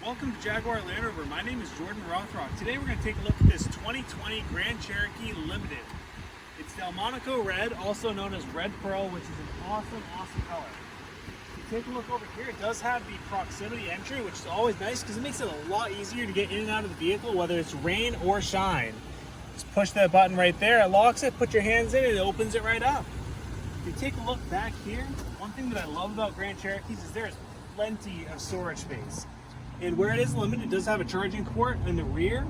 Welcome to Jaguar Land Rover. My name is Jordan Rothrock. Today we're going to take a look at this 2020 Grand Cherokee Limited. It's Delmonico Red, also known as Red Pearl, which is an awesome color. If you take a look over here, it does have the proximity entry, which is always nice because it makes it a lot easier to get in and out of the vehicle, whether it's rain or shine. Just push that button right there, it locks it, put your hands in it, it opens it right up. If you take a look back here, one thing that I love about Grand Cherokees is there's plenty of storage space. And where it is limited, it does have a charging port in the rear,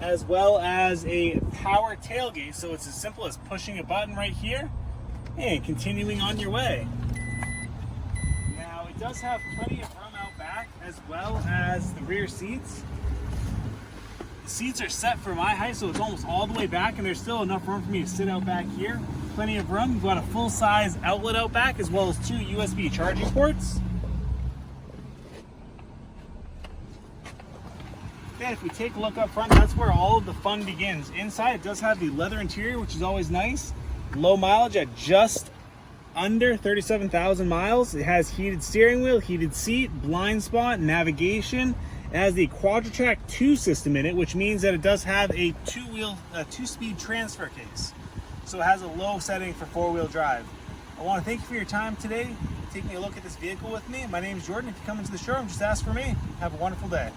as well as a power tailgate. So it's as simple as pushing a button right here and continuing on your way. Now, it does have plenty of room out back, as well as the rear seats. The seats are set for my height, so it's almost all the way back, and there's still enough room for me to sit out back here. Plenty of room. You've got a full-size outlet out back, as well as 2 USB charging ports. And if we take a look up front, that's where all of the fun begins. Inside, it does have the leather interior, which is always nice. Low mileage at just under 37,000 miles. It has heated steering wheel, heated seat, blind spot, navigation. It has the Quadra-Track 2 system in it, which means that it does have a two-speed transfer case. So it has a low setting for 4-wheel drive. I want to thank you for your time today, taking a look at this vehicle with me. My name is Jordan. If you come into the showroom, just ask for me. Have a wonderful day.